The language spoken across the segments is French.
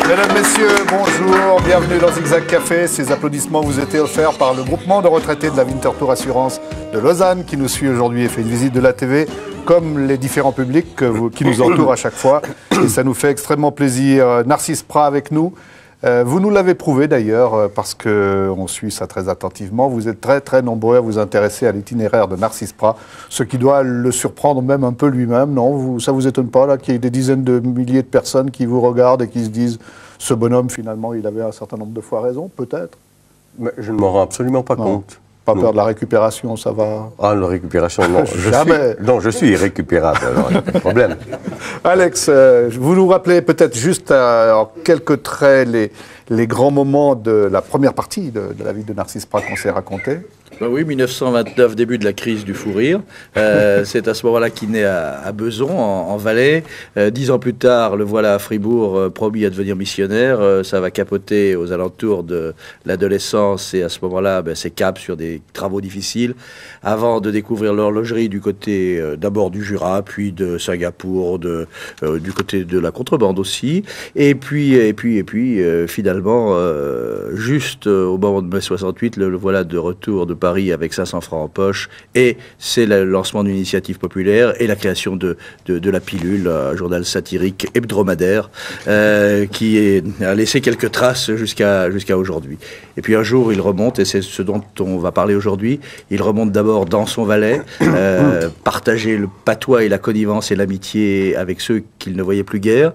Mesdames, Messieurs, bonjour, bienvenue dans Zigzag Café. Ces applaudissements vous étaient offerts par le groupement de retraités de la Winterthur Assurance de Lausanne qui nous suit aujourd'hui et fait une visite de la TV, comme les différents publics qui nous entourent à chaque fois. Et ça nous fait extrêmement plaisir. Narcisse Prat avec nous. Vous nous l'avez prouvé d'ailleurs, parce qu'on suit ça très attentivement. Vous êtes très très nombreux à vous intéresser à l'itinéraire de Narcisse Prat, ce qui doit le surprendre même un peu lui-même. Non, ça vous étonne pas là qu'il y ait des dizaines de milliers de personnes qui vous regardent et qui se disent « ce bonhomme finalement il avait un certain nombre de fois raison, peut-être ». Mais je ne m'en rends absolument pas compte. Pas peur de la récupération, ça va? Ah, la récupération, non. Je suis irrécupérable, alors il n'y a pas de problème. Alex, vous nous rappelez peut-être juste en quelques traits les grands moments de la première partie de la vie de Narcisse Prat qu'on s'est raconté? Ben oui, 1929, début de la crise du fou rire. C'est à ce moment-là qu'il naît à Beson, en Valais. 10 ans plus tard, le voilà à Fribourg, promis à devenir missionnaire. Ça va capoter aux alentours de l'adolescence et à ce moment-là, c'est cap sur des travaux difficiles, avant de découvrir l'horlogerie du côté d'abord du Jura, puis de Singapour, du côté de la contrebande aussi. Et puis finalement, juste au moment de mai 68, le voilà de retour de Paris avec 500 francs en poche, et c'est le lancement d'une initiative populaire et la création de la Pilule, un journal satirique hebdomadaire qui a laissé quelques traces jusqu'à aujourd'hui. Et puis un jour, il remonte, et c'est ce dont on va parler aujourd'hui, il remonte d'abord dans son Valais, partager le patois et la connivence et l'amitié avec ceux qu'il ne voyait plus guère.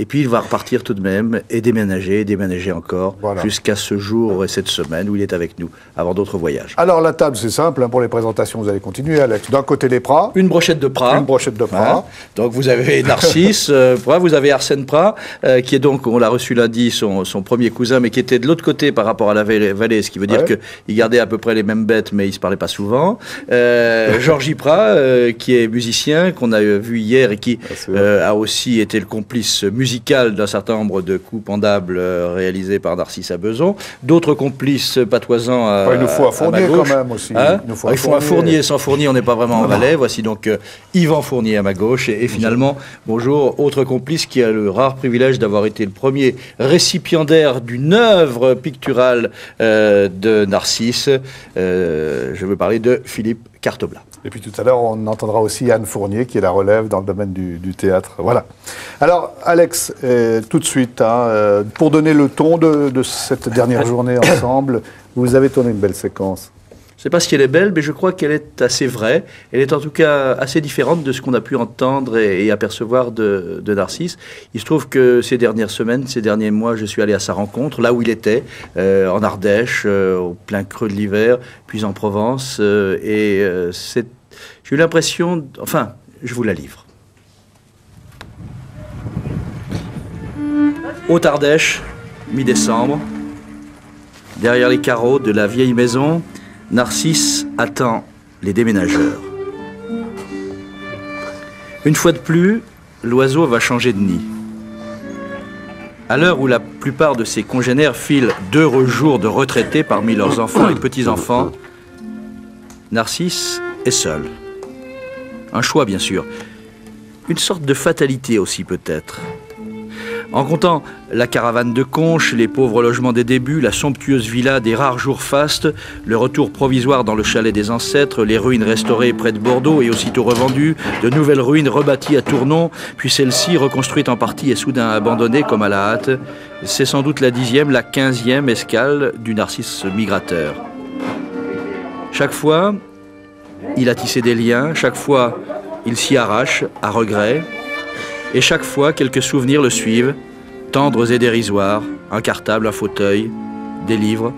Et puis il va repartir tout de même et déménager encore, voilà, jusqu'à ce jour et cette semaine où il est avec nous, avant d'autres voyages. Alors la table, c'est simple, pour les présentations, vous allez continuer, Alex. D'un côté des Prat. Une brochette de Prat. Une brochette de Prat. Hein. Donc vous avez Narcisse Prat, vous avez Arsène Prat, qui est donc, on l'a reçu lundi, son premier cousin, mais qui était de l'autre côté par rapport à la vallée, ce qui veut dire qu'il gardait à peu près les mêmes bêtes, mais il ne se parlait pas souvent. Georgie Prat, qui est musicien, qu'on a vu hier et qui a aussi été le complice musical d'un certain nombre de coups pendables réalisés par Narcisse à Beson. D'autres complices patoisant à il nous faut un Fournier quand même aussi. Hein, il faut un Fournier. Sans Fournier, on n'est pas vraiment en Valais. Voici donc Yvan Fournier à ma gauche. Et finalement, bonjour, autre complice qui a le rare privilège d'avoir été le premier récipiendaire d'une œuvre picturale de Narcisse. Je veux parler de Philippe Cartoblat. Et puis tout à l'heure, on entendra aussi Anne Fournier, qui est la relève dans le domaine du théâtre. Voilà. Alors, Alex, tout de suite, pour donner le ton de cette dernière journée ensemble, vous avez tourné une belle séquence. Je ne sais pas si elle est belle, mais je crois qu'elle est assez vraie. Elle est en tout cas assez différente de ce qu'on a pu entendre et apercevoir de Narcisse. Il se trouve que ces dernières semaines, ces derniers mois, je suis allé à sa rencontre, là où il était, en Ardèche, au plein creux de l'hiver, puis en Provence. J'ai eu l'impression... Enfin, je vous la livre. Haute-Ardèche, mi-décembre. Derrière les carreaux de la vieille maison, Narcisse attend les déménageurs. Une fois de plus, l'oiseau va changer de nid. À l'heure où la plupart de ses congénères filent d'heureux jours de retraités parmi leurs enfants et petits-enfants, Narcisse est seul. Un choix, bien sûr. Une sorte de fatalité aussi, peut-être. En comptant la caravane de Conches, les pauvres logements des débuts, la somptueuse villa des rares jours fastes, le retour provisoire dans le chalet des ancêtres, les ruines restaurées près de Bordeaux et aussitôt revendues, de nouvelles ruines rebâties à Tournon, puis celles-ci reconstruites en partie et soudain abandonnées comme à la hâte, c'est sans doute la 10e, la 15e escale du Narcisse migrateur. Chaque fois, il a tissé des liens, chaque fois, il s'y arrache, à regret, et chaque fois, quelques souvenirs le suivent, tendres et dérisoires, un cartable, un fauteuil, des livres,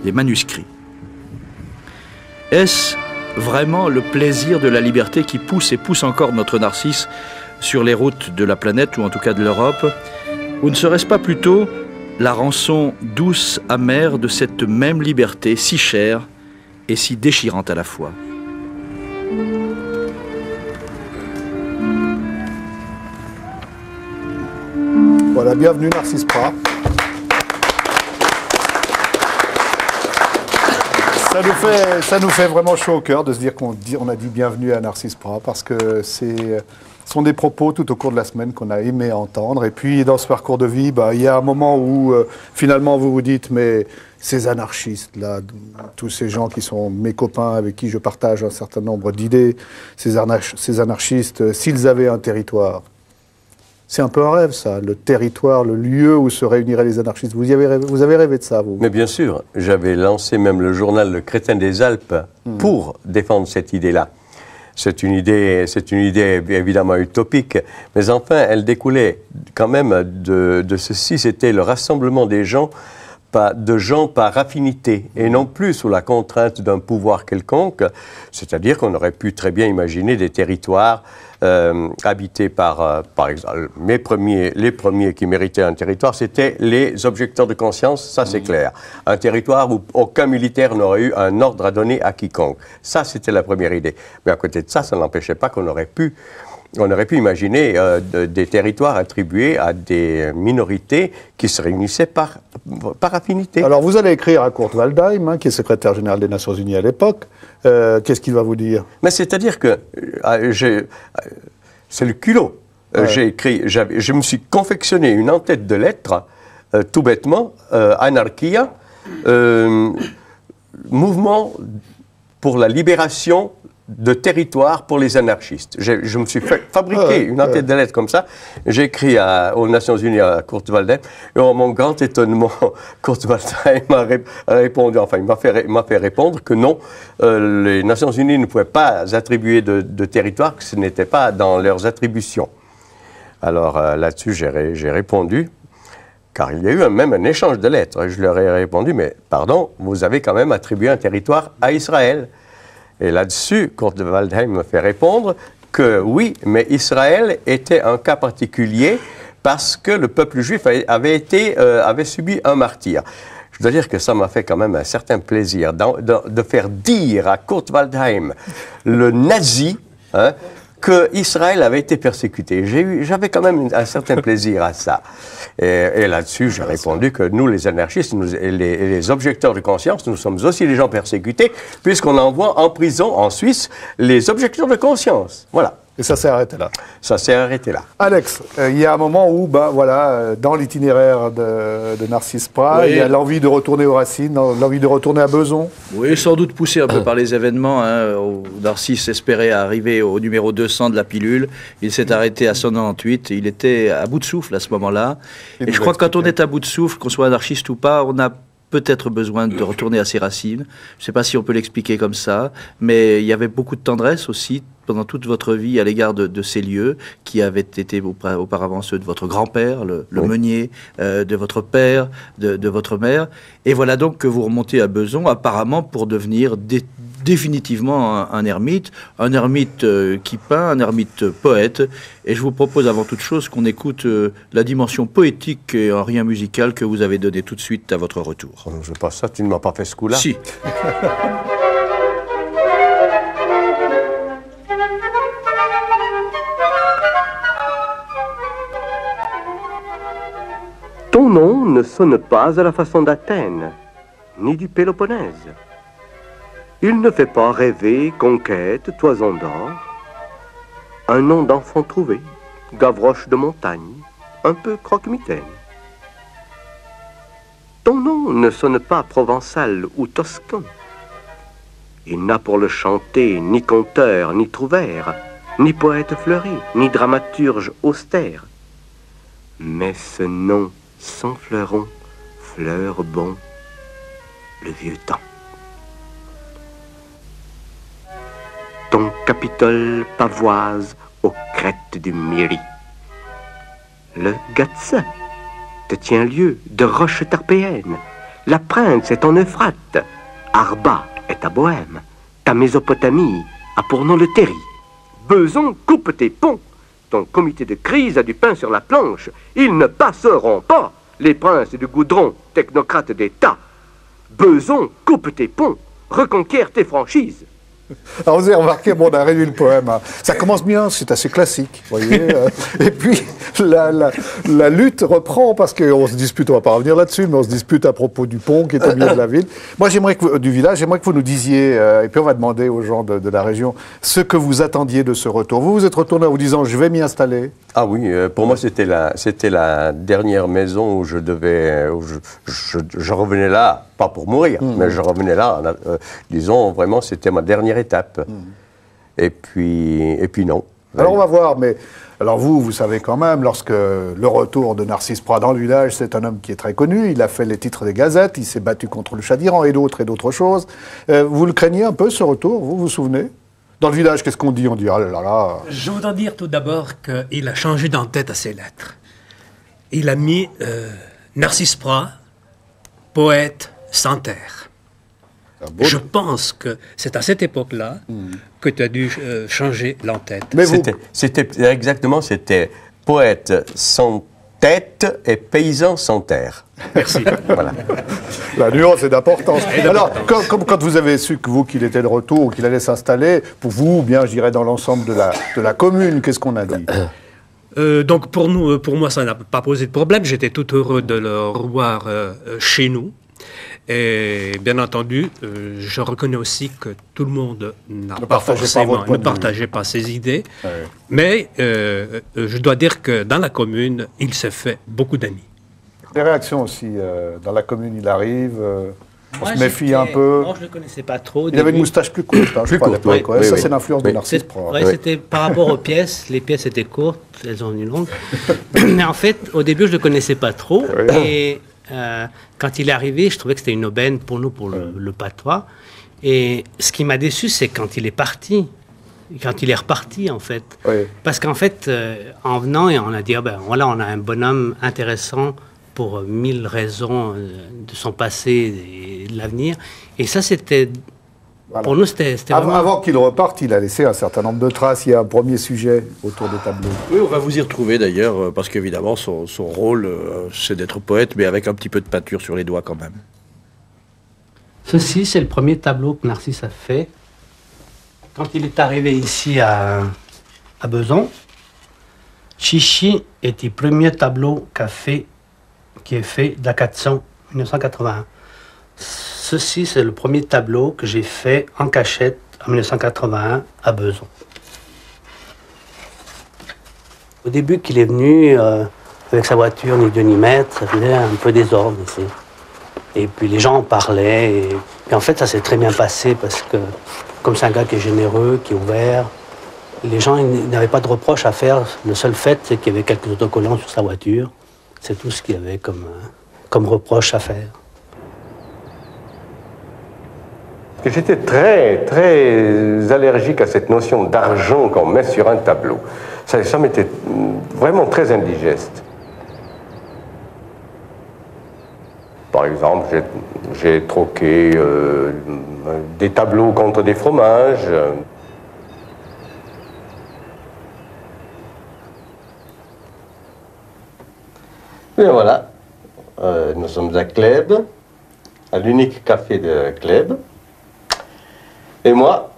des manuscrits. Est-ce vraiment le plaisir de la liberté qui pousse et pousse encore notre Narcisse sur les routes de la planète, ou en tout cas de l'Europe? Ou ne serait-ce pas plutôt la rançon douce, amère de cette même liberté si chère et si déchirante à la fois? Voilà, bienvenue Narcisse Prat. Ça nous fait vraiment chaud au cœur de se dire qu'on a dit bienvenue à Narcisse Prat, parce que ce sont des propos tout au cours de la semaine qu'on a aimé entendre. Et puis dans ce parcours de vie, il y a un moment où finalement vous vous dites, mais ces anarchistes-là, tous ces gens qui sont mes copains avec qui je partage un certain nombre d'idées, ces anarchistes, s'ils avaient un territoire, c'est un peu un rêve, ça, le territoire, le lieu où se réuniraient les anarchistes. Vous avez rêvé de ça, vous? Mais bien sûr, j'avais lancé même le journal Le Crétin des Alpes pour défendre cette idée-là. C'est une idée évidemment utopique, mais enfin, elle découlait quand même de ceci, c'était le rassemblement des gens par affinité, et non plus sous la contrainte d'un pouvoir quelconque, c'est-à-dire qu'on aurait pu très bien imaginer des territoires habités par exemple, les premiers qui méritaient un territoire, c'était les objecteurs de conscience, ça c'est clair. Un territoire où aucun militaire n'aurait eu un ordre à donner à quiconque. Ça, c'était la première idée. Mais à côté de ça, ça n'empêchait pas qu'on aurait pu imaginer des territoires attribués à des minorités qui se réunissaient par affinité. Alors vous allez écrire à Kurt Waldheim, qui est secrétaire général des Nations Unies à l'époque. Qu'est-ce qu'il va vous dire? Mais c'est-à-dire que c'est le culot. Ouais. Je me suis confectionné une en-tête de lettres, tout bêtement, Anarchia, mouvement pour la libération de territoire pour les anarchistes. Je me suis fabriqué une en-tête de lettres comme ça. J'ai écrit aux Nations Unies à Kurt Waldheim. Et mon grand étonnement, Kurt Waldheim m'a répondu, enfin il m'a fait répondre que non, les Nations Unies ne pouvaient pas attribuer de territoire, que ce n'était pas dans leurs attributions. Alors là-dessus, j'ai répondu, car il y a eu même un échange de lettres. Je leur ai répondu, mais pardon, vous avez quand même attribué un territoire à Israël. Et là-dessus, Kurt Waldheim me fait répondre que oui, mais Israël était un cas particulier parce que le peuple juif avait subi un martyre. Je dois dire que ça m'a fait quand même un certain plaisir de faire dire à Kurt Waldheim, le nazi, qu'Israël avait été persécuté. J'avais quand même un certain plaisir à ça. Et là-dessus, j'ai répondu que nous, les anarchistes et les objecteurs de conscience, nous sommes aussi les gens persécutés, puisqu'on envoie en prison, en Suisse, les objecteurs de conscience. Voilà. Et ça s'est arrêté là. Ça s'est arrêté là. Alex, il y a un moment où, dans l'itinéraire de Narcisse Prat, il y a l'envie de retourner aux racines, l'envie de retourner à Besançon. Oui, sans doute poussé un peu par les événements. Où Narcisse espérait arriver au numéro 200 de la pilule. Il s'est arrêté à 198. Il était à bout de souffle à ce moment-là. Et je crois que quand on est à bout de souffle, qu'on soit anarchiste ou pas, on a peut-être besoin de retourner à ses racines. Je ne sais pas si on peut l'expliquer comme ça, mais il y avait beaucoup de tendresse aussi pendant toute votre vie à l'égard de ces lieux qui avaient été auparavant ceux de votre grand-père, le meunier, de votre père, de votre mère. Et voilà donc que vous remontez à Besançon, apparemment pour devenir définitivement un ermite qui peint, un ermite poète. Et je vous propose avant toute chose qu'on écoute la dimension poétique et en rien musical que vous avez donné tout de suite à votre retour. Je pense ça, tu ne m'as pas fait ce coup-là. Si. Ton nom ne sonne pas à la façon d'Athènes, ni du Péloponnèse. Il ne fait pas rêver, conquête, toison d'or. Un nom d'enfant trouvé, Gavroche de montagne, un peu croque-mitaine. Ton nom ne sonne pas provençal ou toscan. Il n'a pour le chanter ni conteur, ni trouvère, ni poète fleuri, ni dramaturge austère. Mais ce nom sans fleuron, fleur bon, le vieux temps. Ton Capitole pavoise aux crêtes du Miri. Le Gatsa te tient lieu de roches tarpéennes. La Prince est en Euphrate. Arba est à Bohême. Ta Mésopotamie a pour nom le Terri. Besançon coupe tes ponts. ton comité de crise a du pain sur la planche. Ils ne passeront pas. Les princes du goudron, technocrates d'État. Beson, coupe tes ponts, reconquiert tes franchises. Alors vous avez remarqué, bon, on a réduit le poème. Hein. Ça commence bien, c'est assez classique, vous voyez. Et puis, la lutte reprend, parce qu'on se dispute, on ne va pas revenir là-dessus, mais on se dispute à propos du pont qui est au milieu de la ville. Moi, du village, j'aimerais que vous nous disiez, et puis on va demander aux gens de la région, ce que vous attendiez de ce retour. Vous vous êtes retourné en vous disant, je vais m'y installer. Ah oui, pour moi, c'était la dernière maison où je devais... je revenais là, pas pour mourir, mais je revenais là, disons, vraiment, c'était ma dernière étape. Et puis non. Alors on va voir, mais alors vous savez quand même, lorsque le retour de Narcisse Prat dans le village, c'est un homme qui est très connu, il a fait les titres des gazettes, il s'est battu contre le Shah d'Iran et d'autres choses. Vous le craignez un peu, ce retour, vous vous souvenez? Dans le village, qu'est-ce qu'on dit? On dit, oh là là. Je voudrais dire tout d'abord qu'il a changé d'en-tête à ses lettres. Il a mis Narcisse Prat, poète sans terre. Je pense que c'est à cette époque-là que tu as dû changer l'entête. Mais c'était poète sans tête et paysan sans terre. Merci. Voilà. La nuance est d'importance. Alors, comme quand vous avez su qu'il était de retour, qu'il allait s'installer, pour vous, ou bien, je dirais, dans l'ensemble de la commune, qu'est-ce qu'on a dit? Donc pour moi, ça n'a pas posé de problème. J'étais tout heureux de le revoir chez nous. Et bien entendu, je reconnais aussi que tout le monde ne partageait pas ses idées. Ouais. Mais je dois dire que dans la commune, il s'est fait beaucoup d'amis. Des réactions aussi. Dans la commune, il arrive... on se méfie un peu. Moi, je ne le connaissais pas trop. Il avait une moustache plus courte, hein, je crois, à l'époque. Oui, ça, c'est l'influence de Narcisse Prat. Oui, c'était par rapport aux pièces. Les pièces étaient courtes, elles ont une longue. Mais en fait, au début, je ne le connaissais pas trop. Oui. Et quand il est arrivé, je trouvais que c'était une aubaine pour nous, pour le patois. Et ce qui m'a déçu, c'est quand il est parti. Quand il est reparti, en fait. Oui. Parce qu'en fait, en venant, et on a dit, ben voilà, on a un bonhomme intéressant pour 1000 raisons de son passé et de l'avenir. Et ça, c'était... Voilà. Pour nous, c'était vraiment... Avant qu'il reparte, il a laissé un certain nombre de traces. Il y a un premier sujet autour des tableaux. Oui, on va vous y retrouver d'ailleurs, parce qu'évidemment, son rôle, c'est d'être poète, mais avec un petit peu de peinture sur les doigts quand même. Ceci, c'est le premier tableau que Narcisse a fait. Quand il est arrivé ici à Beson, Chichi est le premier tableau qui est fait d'Acatson, 1981. Ceci, c'est le premier tableau que j'ai fait en cachette en 1981 à Beson. Au début qu'il est venu, avec sa voiture, ni Dieu ni maître, ça faisait un peu désordre ici. Et puis les gens en parlaient, et en fait ça s'est très bien passé parce que, comme c'est un gars qui est généreux, qui est ouvert, les gens n'avaient pas de reproches à faire. Le seul fait, c'est qu'il y avait quelques autocollants sur sa voiture. C'est tout ce qu'il y avait comme reproche à faire. J'étais très, très allergique à cette notion d'argent qu'on met sur un tableau. Ça m'était vraiment très indigeste. Par exemple, j'ai troqué des tableaux contre des fromages. Et voilà, nous sommes à Clèbes, à l'unique café de Clèbes. Et moi,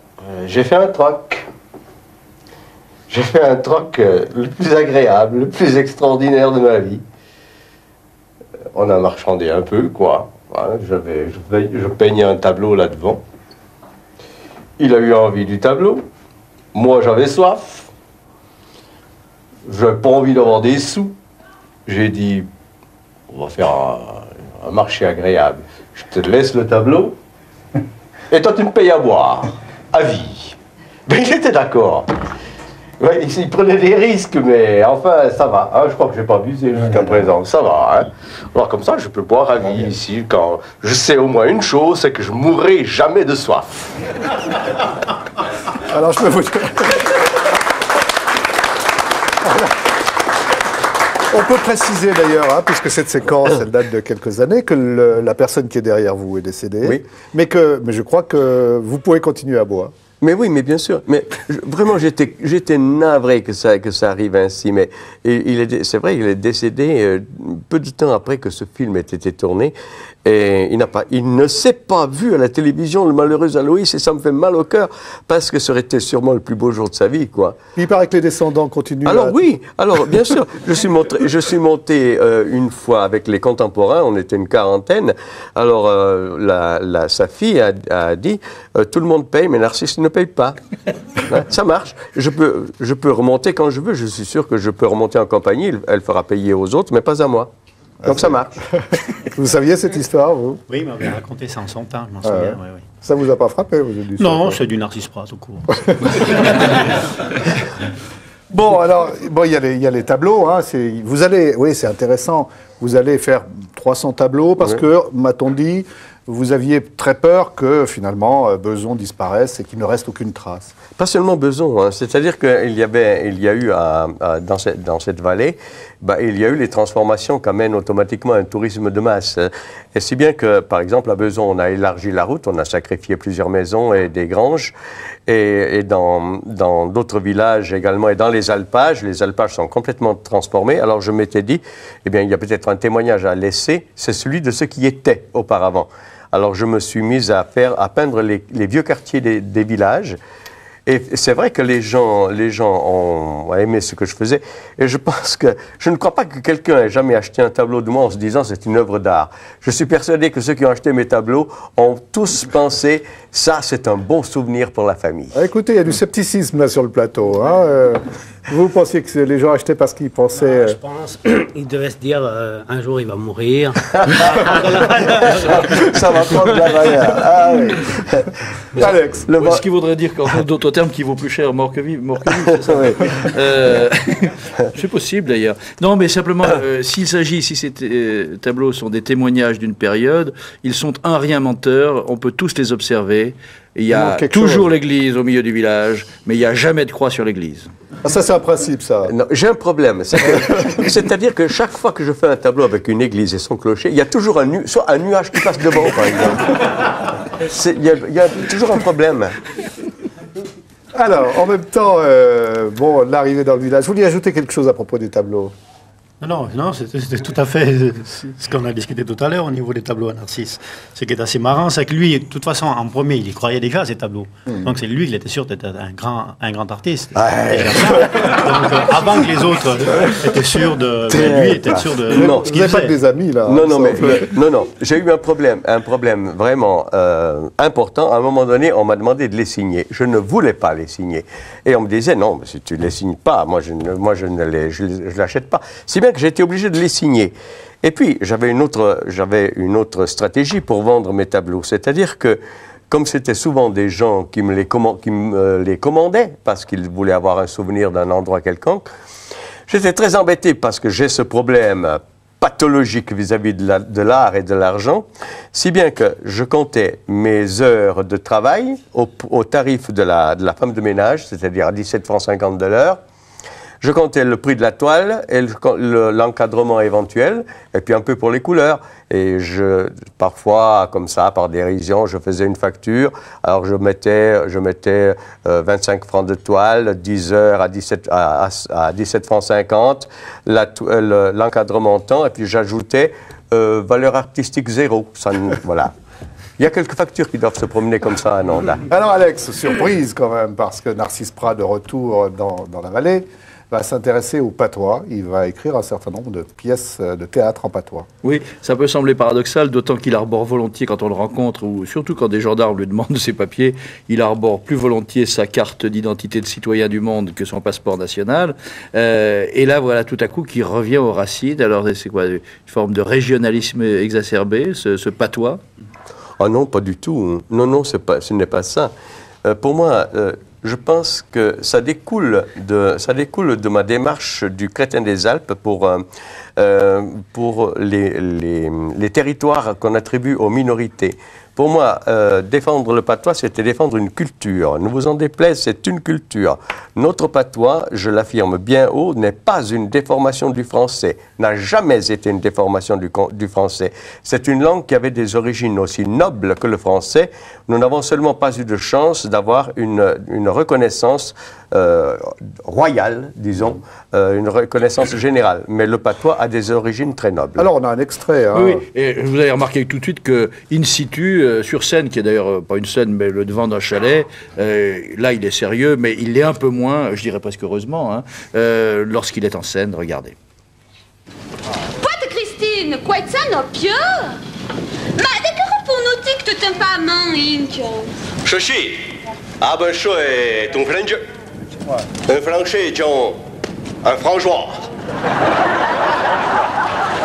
j'ai fait un troc. J'ai fait un troc le plus agréable, le plus extraordinaire de ma vie. On a marchandé un peu, quoi. Voilà, je peignais un tableau là devant. Il a eu envie du tableau. Moi, j'avais soif. J'avais pas envie d'avoir des sous. J'ai dit, on va faire un marché agréable. Je te laisse le tableau. Et toi, tu me payes à boire, à vie. Mais il était d'accord. Ouais, il prenait des risques, mais enfin, ça va. Hein, je crois que je n'ai pas abusé jusqu'à présent. Ça va. Hein. Alors, comme ça, je peux boire à vie ici. Quand je sais au moins une chose, c'est que je mourrai jamais de soif. Alors, je peux vous dire... On peut préciser d'ailleurs, hein, puisque cette séquence, elle date de quelques années, que la personne qui est derrière vous est décédée, oui. mais je crois que vous pouvez continuer à boire. Mais oui, mais bien sûr. Mais vraiment, j'étais navré que ça arrive ainsi. Mais c'est vrai, il est décédé peu de temps après que ce film ait été tourné. Et il ne s'est pas vu à la télévision, le malheureux Aloïs, et ça me fait mal au cœur, parce que ça aurait été sûrement le plus beau jour de sa vie, quoi. Il paraît que les descendants continuent. Oui, alors bien sûr, je suis monté une fois avec les contemporains, on était une quarantaine. Alors sa fille a dit, tout le monde paye, mais Narcisse ne paye pas. Hein, ça marche. Je peux remonter quand je veux. Je suis sûr que je peux remonter en compagnie. Elle fera payer aux autres, mais pas à moi. Donc ça marche. Vous saviez cette histoire, vous? Oui, il m'avait raconté ça en son temps, je m'en souviens. Oui. Ça vous a pas frappé, vous avez dit ça? Non, c'est du Narcisse Prat au cours. Bon, alors, il y a les tableaux. Hein, vous allez, oui, c'est intéressant. Vous allez faire 300 tableaux parce que, m'a-t-on dit, vous aviez très peur que finalement Beson disparaisse et qu'il ne reste aucune trace. Pas seulement Beson, hein. C'est-à-dire qu'il y a eu dans cette vallée, il y a eu les transformations qu'amène automatiquement un tourisme de masse. Et si bien que, par exemple, à Beson, on a élargi la route, on a sacrifié plusieurs maisons et des granges. Et dans d'autres villages également, et dans les alpages sont complètement transformés. Alors je m'étais dit, eh bien, il y a peut-être un témoignage à laisser, c'est celui de ce qui était auparavant. Alors je me suis mis à peindre les vieux quartiers des villages. Et c'est vrai que les gens ont aimé ce que je faisais. Et je pense que, je ne crois pas que quelqu'un ait jamais acheté un tableau de moi en se disant c'est une œuvre d'art. Je suis persuadé que ceux qui ont acheté mes tableaux ont tous pensé ça, c'est un bon souvenir pour la famille. Écoutez, il y a du scepticisme là sur le plateau. Hein, vous pensiez que les gens achetaient parce qu'ils pensaient... Je pense qu'ils devaient se dire un jour il va mourir. Ça va prendre la valeur. Ah oui. Alex. Ce qui voudrait dire qu'en d'autres termes, qu'il vaut plus cher mort que vivre, c'est ça. C'est possible d'ailleurs. Non, mais simplement, si ces tableaux sont des témoignages d'une période, ils sont un rien menteurs, on peut tous les observer. Il y a toujours l'église au milieu du village, mais il n'y a jamais de croix sur l'église. Ah, ça, c'est un principe, ça. Non, j'ai un problème. C'est-à-dire que chaque fois que je fais un tableau avec une église et son clocher, il y a toujours soit un nuage qui passe devant, par exemple. Il y a toujours un problème. Alors, en même temps, l'arrivée dans le village, vous vouliez ajouter quelque chose à propos des tableaux? Non, c'était tout à fait ce qu'on a discuté tout à l'heure au niveau des tableaux à Narcisse. Ce qui est assez marrant, c'est que lui, de toute façon, en premier, il y croyait déjà à ces tableaux. Donc c'est lui, il était sûr d'être un grand artiste. Ouais. Donc avant que les autres étaient sûrs de... lui était sûr de... Non, vous n'avez pas que des amis, là. Non, j'ai eu un problème vraiment important. À un moment donné, on m'a demandé de les signer. Je ne voulais pas les signer. Et on me disait, non, mais si tu ne les signes pas, moi je ne l'achète pas. Si bien que j'ai été obligé de les signer. Et puis, j'avais une autre stratégie pour vendre mes tableaux. C'est-à-dire que, comme c'était souvent des gens qui me les commandaient, parce qu'ils voulaient avoir un souvenir d'un endroit quelconque, j'étais très embêté parce que j'ai ce problème pathologique vis-à-vis de l'art et de l'argent, si bien que je comptais mes heures de travail au tarif de la femme de ménage, c'est-à-dire à 17,50 francs de l'heure. Je comptais le prix de la toile et l'encadrement éventuel, et puis un peu pour les couleurs. Et parfois, comme ça, par dérision, je faisais une facture. Alors je mettais 25 francs de toile, 10 heures à 17 francs 50, l'encadrement temps, et puis j'ajoutais valeur artistique 0. Voilà. Il y a quelques factures qui doivent se promener comme ça à Nantes. Alors Alex, surprise quand même, parce que Narcisse Prat, de retour dans la vallée, va s'intéresser au patois. Il va écrire un certain nombre de pièces de théâtre en patois. Oui, ça peut sembler paradoxal, d'autant qu'il arbore volontiers quand on le rencontre, ou surtout quand des gendarmes lui demandent ses papiers, il arbore plus volontiers sa carte d'identité de citoyen du monde que son passeport national. Et là, voilà, tout à coup, qu'il revient aux racines. Alors, c'est quoi, une forme de régionalisme exacerbé, ce patois? Ah non, pas du tout. Non, ce n'est pas ça. Pour moi... je pense que ça découle de ma démarche du Crétin des Alpes pour pour les territoires qu'on attribue aux minorités. Pour moi, défendre le patois, c'était défendre une culture. Ne vous en déplaise, c'est une culture. Notre patois, je l'affirme bien haut, n'est pas une déformation du français, n'a jamais été une déformation du français. C'est une langue qui avait des origines aussi nobles que le français. Nous n'avons seulement pas eu de chance d'avoir une reconnaissance royale, disons, une reconnaissance générale. Mais le patois a des origines très nobles. Alors, on a un extrait. Hein. Oui, et vous avez remarqué tout de suite que in situ, sur scène, qui est d'ailleurs pas une scène, mais le devant d'un chalet, là, il est sérieux, mais il l'est un peu moins, je dirais presque heureusement, hein, lorsqu'il est en scène. Regardez. Poate Christine, quoi est ça, no pieu? Ma de que pour nous que tu t'aimes pas main, Inc. Chachi, abencho est ton frangé. Un franché, John. Un frangeois.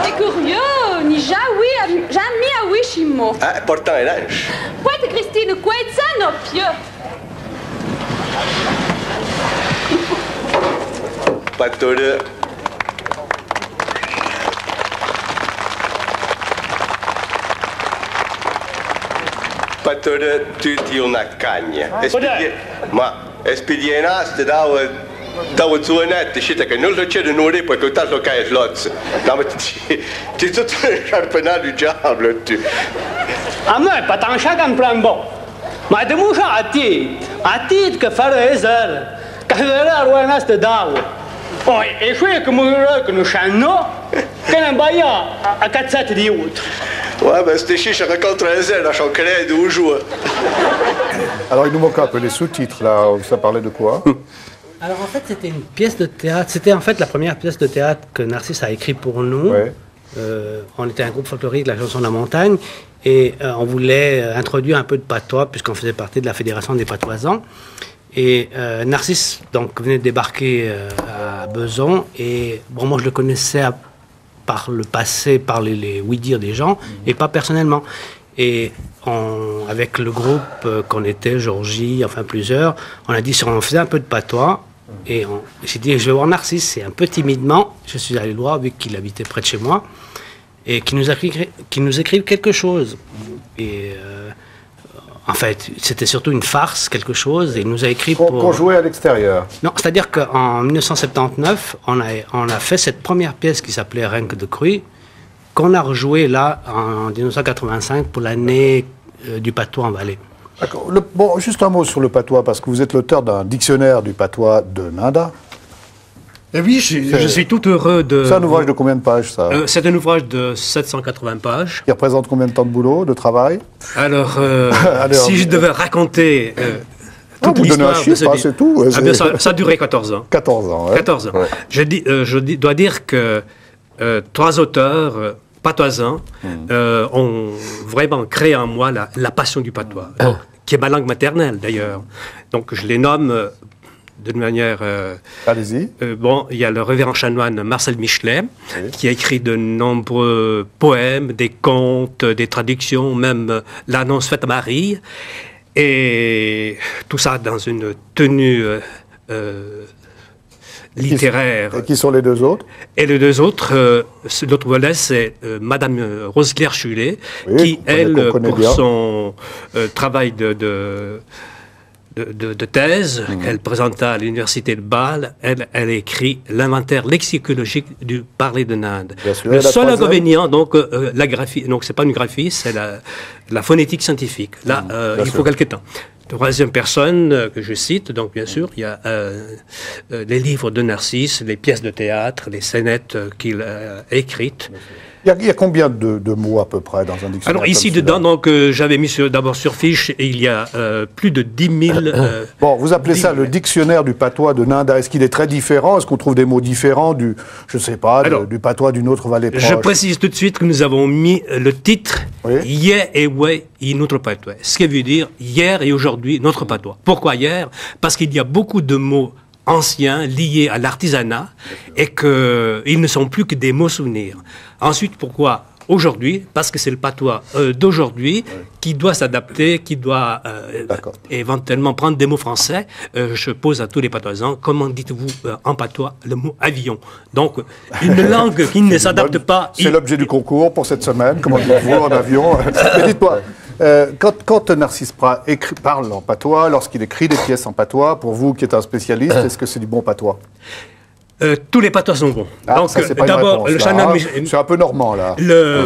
T'es curieux, ni jamais à Wishimo. Ah, pourtant, il lâche. Poate Christine, quoi est ça, no pieu? Pas de... Patore tutti una cagna. Ma espedienast dau zuonet, știi că nu-l cere în uri, pentru că uitați-l ca e loț. Dar tu tot șarpenat du diable, tu. A mă, patanșa ca în plan bon. Mai de mușa atit că fără ezer, că era roana asta dau. Oi, e șoie că mă că nu șanno, că ne baia a cațat de iut. Ouais, ben c'était chiche, contre un zèle, là, j'en connais de où joue. Alors, il nous manque un peu les sous-titres, là. Ça parlait de quoi? Alors en fait, c'était une pièce de théâtre. C'était en fait la première pièce de théâtre que Narcisse a écrite pour nous. Ouais. On était un groupe folklorique de la chanson de la montagne et on voulait introduire un peu de patois puisqu'on faisait partie de la Fédération des patoisans. Et Narcisse donc venait de débarquer à Besançon et bon, moi je le connaissais par le passé, par les oui-dire des gens et pas personnellement. Et avec le groupe qu'on était, Georgie, enfin plusieurs, on a dit si on faisait un peu de patois. Et j'ai dit, je vais voir Narcisse. Et un peu timidement, je suis allé le voir, vu qu'il habitait près de chez moi, et qu'il nous écrive quelque chose. Et en fait, c'était surtout une farce, quelque chose, et il nous a écrit Qu'on jouait à l'extérieur. Non, c'est-à-dire qu'en 1979, on a fait cette première pièce qui s'appelait Renque de Cruy, qu'on a rejoué là, en 1985, pour l'année du patois en Valais. D'accord. Bon, juste un mot sur le patois, parce que vous êtes l'auteur d'un dictionnaire du patois de Nanda. Et oui, je suis tout heureux de... C'est un ouvrage de combien de pages, ça? C'est un ouvrage de 780 pages. Qui représente combien de temps de boulot, de travail? Alors, si je devais raconter toute vous donnez un l'histoire... chiffre, c'est tout. Ah bien, ça a duré 14 ans. 14 ans, ouais. 14 ans. Ouais. Je dois dire que 3 auteurs... patoisans ont vraiment créé en moi la passion du patois, qui est ma langue maternelle d'ailleurs. Donc je les nomme d'une manière... Allez-y. Bon, il y a le révérend chanoine Marcel Michelet, qui a écrit de nombreux poèmes, des contes, des traductions, même l'annonce faite à Marie. Et tout ça dans une tenue... littéraire. Et qui sont les deux autres? Et les deux autres, l'autre volet, c'est Madame Rose-Claire Chulet, qui, elle, pour son travail de thèse, qu'elle présenta à l'université de Bâle, elle a écrit l'inventaire lexicologique du parler de Ninde. Le seul inconvénient, donc, la graphie, donc c'est pas une graphie, c'est la phonétique scientifique. Là, il faut quelque temps. Troisième personne que je cite, donc bien sûr, il y a les livres de Narcisse, les pièces de théâtre, les scénettes qu'il a écrites. Il y a combien de mots à peu près dans un dictionnaire? Alors ici dedans, donc j'avais mis d'abord sur fiche, et il y a plus de 10 000... bon, vous appelez ça le dictionnaire du patois de Nanda. Est-ce qu'il est très différent? Est-ce qu'on trouve des mots différents du, je sais pas, du patois d'une autre vallée proche? Je précise tout de suite que nous avons mis le titre Hier et ouais, notre patois. Ce qui veut dire hier et aujourd'hui, notre patois. Pourquoi hier? Parce qu'il y a beaucoup de mots anciens liés à l'artisanat et qu'ils ne sont plus que des mots souvenirs. Ensuite, pourquoi aujourd'hui, parce que c'est le patois d'aujourd'hui qui doit s'adapter, qui doit éventuellement prendre des mots français. Je pose à tous les patoisans, comment dites-vous en patois le mot avion? Donc, une langue qui ne s'adapte pas... C'est l'objet du concours pour cette semaine, comment dites-vous en avion? Mais dites-moi, quand Narcisse Prat parle en patois, lorsqu'il écrit des pièces en patois, pour vous qui êtes un spécialiste, est-ce que c'est du bon patois? Tous les patois sont bons. Donc, d'abord, c'est un peu normand, là. Le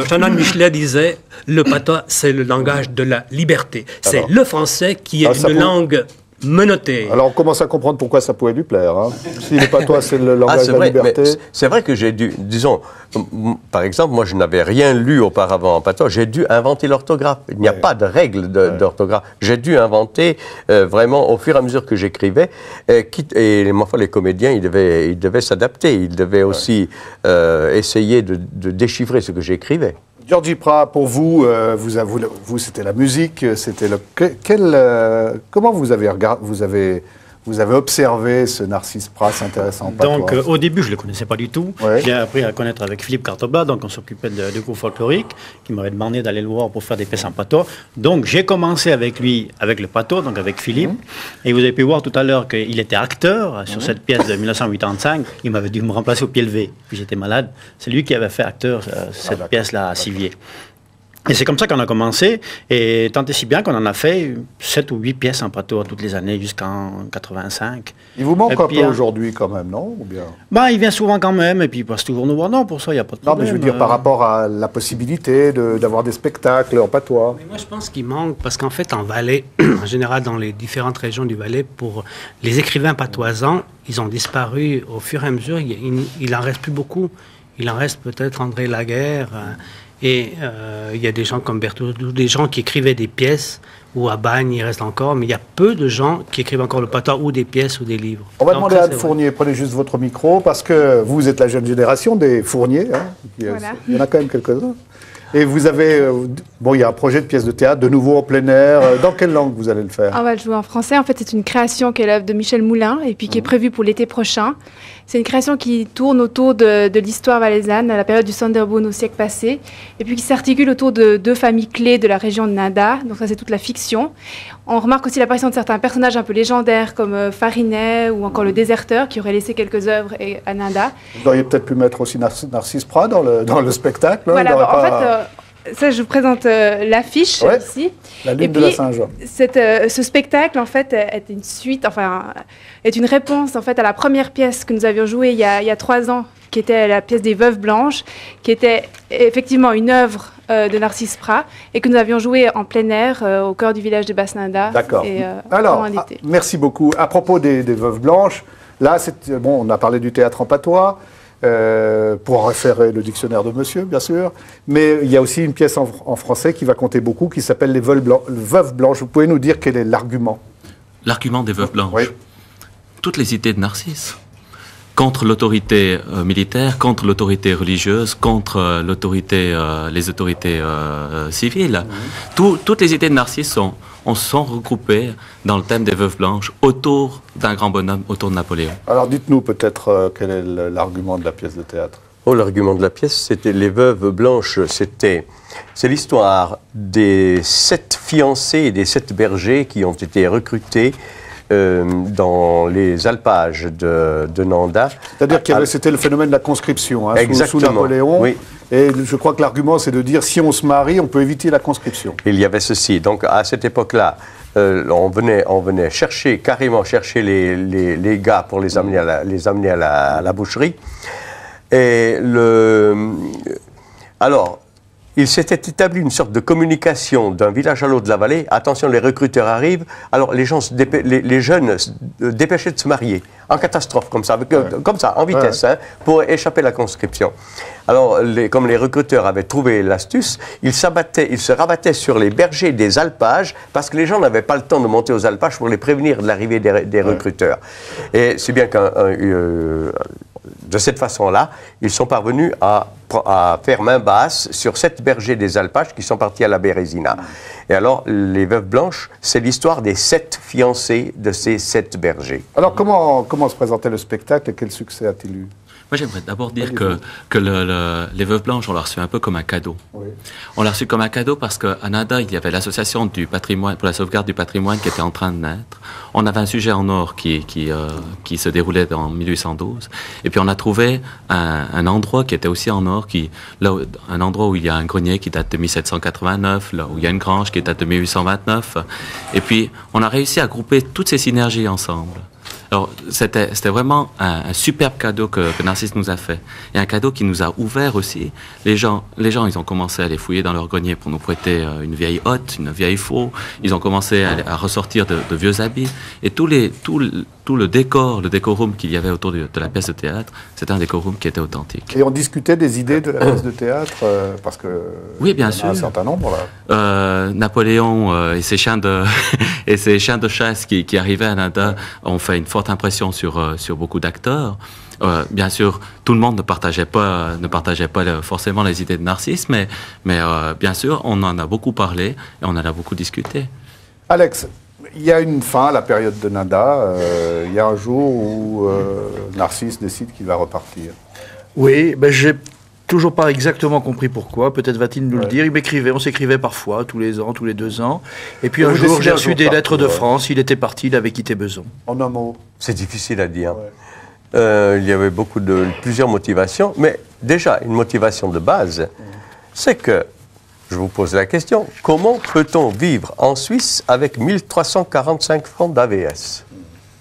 Shannon Michelet disait, le patois, c'est le langage de la liberté. C'est le français qui est une langue menottée. Alors, on commence à comprendre pourquoi ça pouvait lui plaire. Hein. Si le patois, c'est le langage de la liberté... C'est vrai que j'ai dû, disons, par exemple, moi, je n'avais rien lu auparavant en patois. J'ai dû inventer l'orthographe. Il n'y a pas de règle d'orthographe. J'ai dû inventer vraiment au fur et à mesure que j'écrivais. Et ma foi, les comédiens, ils devaient s'adapter. Ils devaient aussi essayer de déchiffrer ce que j'écrivais. Georgie Prat, pour vous, c'était la musique, c'était comment vous avez observé ce Narcisse Prat s'intéressant en patois? Donc, au début, je ne le connaissais pas du tout. Ouais. J'ai appris à le connaître avec Philippe Cartoba, donc on s'occupait de cours folkloriques, qui m'avait demandé d'aller le voir pour faire des pièces en patois. Donc, j'ai commencé avec lui, avec le patois, donc avec Philippe. Et vous avez pu voir tout à l'heure qu'il était acteur sur cette pièce de 1985. Il m'avait dû me remplacer au pied levé, puis j'étais malade. C'est lui qui avait fait acteur cette pièce-là à Sivier. Et c'est comme ça qu'on a commencé, et tant et si bien qu'on en a fait 7 ou 8 pièces en patois toutes les années jusqu'en 85. Il vous manque un peu aujourd'hui quand même, non? Ou bien... il vient souvent quand même, et puis il passe toujours nous voir. Non, pour ça, il n'y a pas de problème. Non, mais je veux dire par rapport à la possibilité d'avoir des spectacles en patois. Mais moi, je pense qu'il manque, parce qu'en fait, en Valais, en général dans les différentes régions du Valais, pour les écrivains patoisans, ils ont disparu au fur et à mesure. Il n'en reste plus beaucoup. Il en reste peut-être André Laguerre... Et il y a des gens comme Berthoud, des gens qui écrivaient des pièces, ou à Bagne, il reste encore, mais il y a peu de gens qui écrivent encore le patois, ou des pièces, ou des livres. On va demander à Anne Fournier, prenez juste votre micro, parce que vous êtes la jeune génération des Fournier, hein. Voilà. Il y en a quand même quelques-uns. Et vous avez, il y a un projet de pièce de théâtre, de nouveau en plein air. Dans quelle langue vous allez le faire? On va le jouer en français. En fait, c'est une création qui est l'œuvre de Michel Moulin et puis qui est prévue pour l'été prochain. C'est une création qui tourne autour de l'histoire valaisanne, à la période du Sonderboom au siècle passé, et puis qui s'articule autour de 2 familles clés de la région de Nanda. Donc ça, c'est toute la fiction. On remarque aussi l'apparition de certains personnages un peu légendaires comme Farinet ou encore le déserteur qui aurait laissé quelques œuvres à Nanda. Vous auriez peut-être pu mettre aussi Narcisse Prat dans le spectacle. Voilà, en fait, ça, je vous présente l'affiche ici. La lune de la Saint-Jean. Ce spectacle, en fait, est une suite, est une réponse en fait à la première pièce que nous avions jouée il y a 3 ans, qui était la pièce des Veuves Blanches, qui était effectivement une œuvre de Narcisse Prat et que nous avions jouée en plein air au cœur du village de Basse-Nanda. D'accord. Alors, merci beaucoup. À propos des Veuves Blanches, là, on a parlé du théâtre en patois. Pour référer le dictionnaire de monsieur, bien sûr. Mais il y a aussi une pièce en français qui va compter beaucoup, qui s'appelle Les Veuves Blanches. Vous pouvez nous dire quel est l'argument? L'argument des Veuves Blanches. Oui. Toutes les idées de Narcisse. Contre l'autorité militaire, contre l'autorité religieuse, contre les autorités civiles. Toutes les idées de Narcisse sont regroupées dans le thème des Veuves Blanches autour d'un grand bonhomme, autour de Napoléon. Alors dites-nous peut-être quel est l'argument de la pièce de théâtre. L'argument de la pièce, c'était les Veuves Blanches. C'est l'histoire des 7 fiancés et des 7 bergers qui ont été recrutés dans les alpages de Nanda. C'est-à-dire que c'était le phénomène de la conscription sous Napoléon. Oui. Et je crois que l'argument, c'est de dire si on se marie, on peut éviter la conscription. Il y avait ceci. Donc à cette époque-là, on venait carrément chercher les gars pour les amener à la boucherie. Et alors, il s'était établi une sorte de communication d'un village à l'autre de la vallée. Attention, les recruteurs arrivent. Alors, les jeunes se dépêchaient de se marier, en catastrophe, comme ça, en vitesse, pour échapper à la conscription. Alors, comme les recruteurs avaient trouvé l'astuce, ils se rabattaient sur les bergers des alpages, parce que les gens n'avaient pas le temps de monter aux alpages pour les prévenir de l'arrivée des recruteurs. Et c'est bien de cette façon-là, ils sont parvenus à faire main basse sur 7 bergers des alpages qui sont partis à la Bérésina. Et alors, les Veuves Blanches, c'est l'histoire des 7 fiancés de ces 7 bergers. Alors, comment se présentait le spectacle et quel succès a-t-il eu? Moi, j'aimerais d'abord dire que les Veuves Blanches, on l'a reçu un peu comme un cadeau. Oui. On l'a reçu comme un cadeau parce qu'à Nada, il y avait l'association du patrimoine, pour la sauvegarde du patrimoine qui était en train de naître. On avait un sujet en or qui se déroulait en 1812. Et puis, on a trouvé un endroit qui était aussi en or, un endroit où il y a un grenier qui date de 1789, là où il y a une grange qui date de 1829. Et puis, on a réussi à grouper toutes ces synergies ensemble. Alors, c'était vraiment un superbe cadeau que Narcisse nous a fait. Et un cadeau qui nous a ouvert aussi. Les gens, ils ont commencé à aller fouiller dans leur grenier pour nous prêter une vieille hotte, une vieille faux. Ils ont commencé à ressortir de vieux habits. Et tout le décorum qu'il y avait autour de la pièce de théâtre, c'était un décorum qui était authentique. Et on discutait des idées de la pièce de théâtre, parce que oui, bien il y en sûr. a un certain nombre là. Napoléon et ses chiens de chasse qui arrivaient à Nada ont fait une forte impression sur beaucoup d'acteurs. Bien sûr, tout le monde ne partageait pas forcément les idées de Narcisse, mais bien sûr, on en a beaucoup parlé et on en a beaucoup discuté. Alex, il y a une fin à la période de Nada. Il y a un jour où Narcisse décide qu'il va repartir. Oui, ben j'ai toujours pas exactement compris pourquoi. Peut-être va-t-il nous le dire. Il m'écrivait, on s'écrivait parfois, tous les ans, tous les 2 ans. Et puis un jour, j'ai reçu des lettres de France. Il était parti, il avait quitté Besançon. En un mot. C'est difficile à dire. Ouais. Il y avait plusieurs motivations, mais déjà, une motivation de base, c'est que, je vous pose la question, comment peut-on vivre en Suisse avec 1345 francs d'AVS?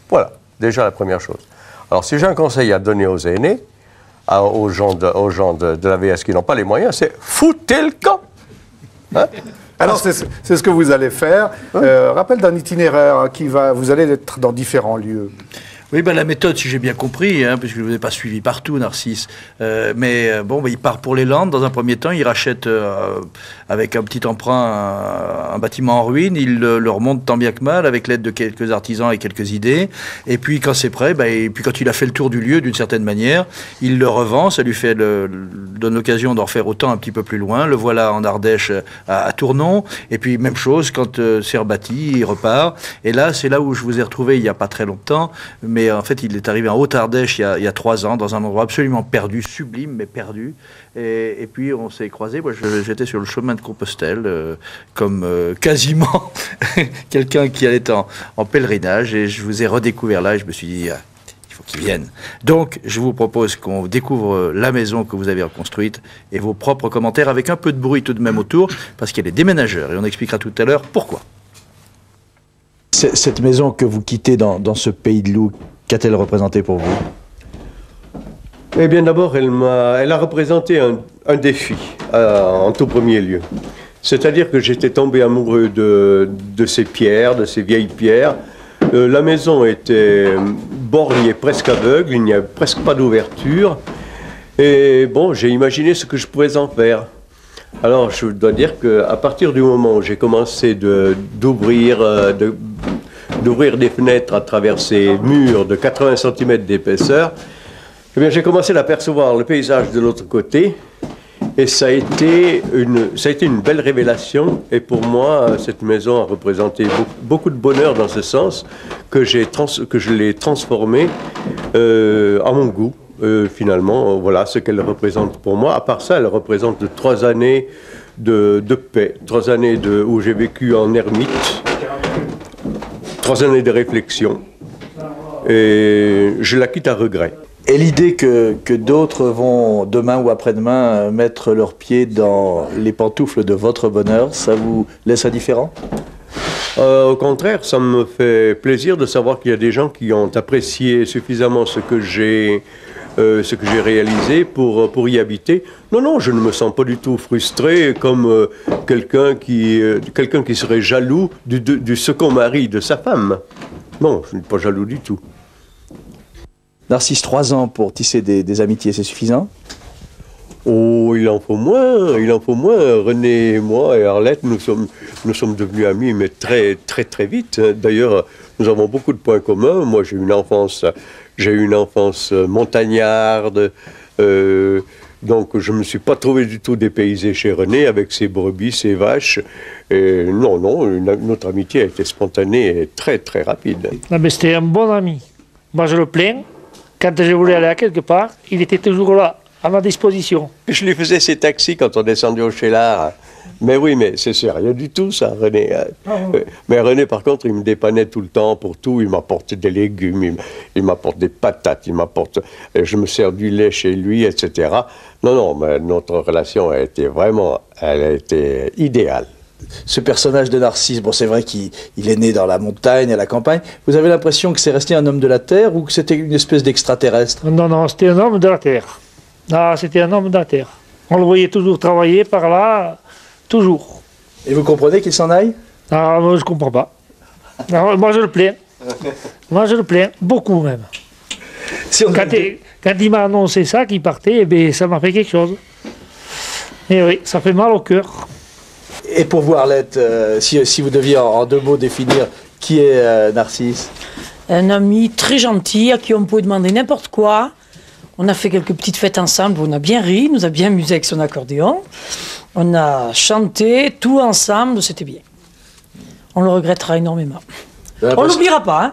Voilà, déjà la première chose. Alors, si j'ai un conseil à donner aux aînés, aux gens de l'AVS qui n'ont pas les moyens, c'est foutez le camp. Hein? Alors, c'est ce que vous allez faire. Rappel d'un itinéraire vous allez être dans différents lieux. Oui, ben la méthode, si j'ai bien compris, puisque je ne vous ai pas suivi partout, Narcisse. Il part pour les Landes. Dans un premier temps, il rachète avec un petit emprunt un bâtiment en ruine. Il le remonte tant bien que mal avec l'aide de quelques artisans et quelques idées. Et puis, quand c'est prêt, et puis quand il a fait le tour du lieu, d'une certaine manière, il le revend. Ça lui donne l'occasion d'en refaire autant un petit peu plus loin. Le voilà en Ardèche à Tournon. Et puis, même chose, quand c'est rebâti, il repart. Et là, c'est là où je vous ai retrouvé il n'y a pas très longtemps. Mais en fait, il est arrivé en Haute-Ardèche il y a 3 ans, dans un endroit absolument perdu, sublime, mais perdu. Et puis, on s'est croisés. Moi, j'étais sur le chemin de Compostelle, comme quasiment quelqu'un qui allait en pèlerinage. Et je vous ai redécouvert là, et je me suis dit, il faut qu'il vienne. Donc, je vous propose qu'on découvre la maison que vous avez reconstruite et vos propres commentaires, avec un peu de bruit tout de même autour, parce qu'il y a des déménageurs. Et on expliquera tout à l'heure pourquoi. Cette maison que vous quittez dans ce pays de loup, qu'a-t-elle représenté pour vous? Eh bien, d'abord, elle a représenté un défi, en tout premier lieu. C'est-à-dire que j'étais tombé amoureux de ces pierres, de ces vieilles pierres. La maison était bornée, presque aveugle, il n'y avait presque pas d'ouverture. Et bon, j'ai imaginé ce que je pouvais en faire. Alors, je dois dire qu'à partir du moment où j'ai commencé d'ouvrir des fenêtres à travers ces murs de 80 cm d'épaisseur, eh bien, j'ai commencé à apercevoir le paysage de l'autre côté. Et ça a été une belle révélation. Et pour moi, cette maison a représenté beaucoup de bonheur dans ce sens que je l'ai transformée à mon goût. Finalement, voilà ce qu'elle représente pour moi. À part ça, elle représente 3 années de paix, 3 années où j'ai vécu en ermite, 3 années de réflexion, et je la quitte à regret. Et l'idée que d'autres vont demain ou après-demain mettre leurs pieds dans les pantoufles de votre bonheur, ça vous laisse indifférent? Au contraire, ça me fait plaisir de savoir qu'il y a des gens qui ont apprécié suffisamment ce que j'ai réalisé pour y habiter. Non, je ne me sens pas du tout frustré comme quelqu'un qui serait jaloux du second mari de sa femme. Non, je ne suis pas jaloux du tout. Narcisse, 3 ans pour tisser des amitiés, c'est suffisant? Oh, il en faut moins. René et moi et Arlette, nous sommes devenus amis, mais très, très, très vite. D'ailleurs, nous avons beaucoup de points communs. Moi, j'ai eu une enfance montagnarde. Donc, je ne me suis pas trouvé du tout dépaysé chez René avec ses brebis, ses vaches. Et non, notre amitié a été spontanée et très, très rapide. Non, mais c'était un bon ami. Moi, je le plains. Quand je voulais aller à quelque part, il était toujours là, à ma disposition. Je lui faisais ses taxis quand on descendait au Cheylard. Mais oui, mais c'est sérieux du tout, ça, René. Mais René, par contre, il me dépannait tout le temps pour tout. Il m'apportait des légumes, il m'apporte des patates, je me sers du lait chez lui, etc. Non, mais notre relation elle a été idéale. Ce personnage de Narcisse, bon, c'est vrai qu'il est né dans la montagne, à la campagne. Vous avez l'impression que c'est resté un homme de la terre ou que c'était une espèce d'extraterrestre? Non, c'était un homme de la terre. Ah, c'était un homme de la terre. On le voyait toujours travailler par là, toujours. Et vous comprenez qu'il s'en aille? Ah, moi, je comprends pas. Non, moi, je le plains. Moi, je le plains, beaucoup même. Si quand il m'a annoncé ça, qu'il partait, eh bien, ça m'a fait quelque chose. Et oui, ça fait mal au cœur. Et pour vous, Arlette, si vous deviez en 2 mots définir qui est Narcisse? Un ami très gentil à qui on pouvait demander n'importe quoi. On a fait quelques petites fêtes ensemble, on a bien ri, nous a bien amusé avec son accordéon. On a chanté tout ensemble, c'était bien. On le regrettera énormément. On l'oubliera pas, hein.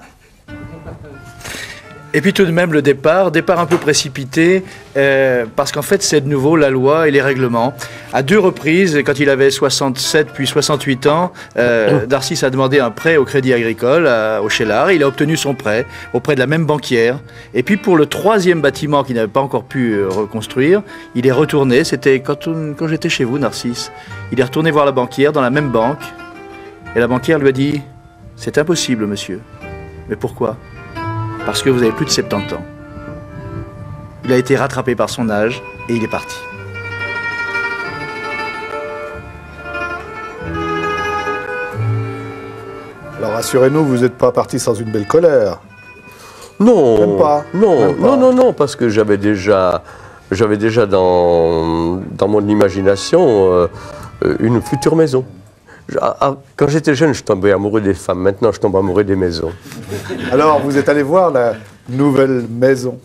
Et puis tout de même le départ un peu précipité, parce qu'en fait c'est de nouveau la loi et les règlements. À 2 reprises, quand il avait 67 puis 68 ans, Narcisse a demandé un prêt au Crédit Agricole au Cheylard. Il a obtenu son prêt auprès de la même banquière. Et puis pour le 3e bâtiment qu'il n'avait pas encore pu reconstruire, il est retourné. C'était quand j'étais chez vous, Narcisse. Il est retourné voir la banquière dans la même banque. Et la banquière lui a dit « C'est impossible, monsieur. » Mais pourquoi ? Parce que vous avez plus de 70 ans. Il a été rattrapé par son âge et il est parti. Alors rassurez-nous, vous n'êtes pas parti sans une belle colère. Non, Même pas. Non, parce que j'avais déjà dans mon imagination une future maison. Quand j'étais jeune, je tombais amoureux des femmes. Maintenant, je tombe amoureux des maisons. Alors, vous êtes allé voir la nouvelle maison?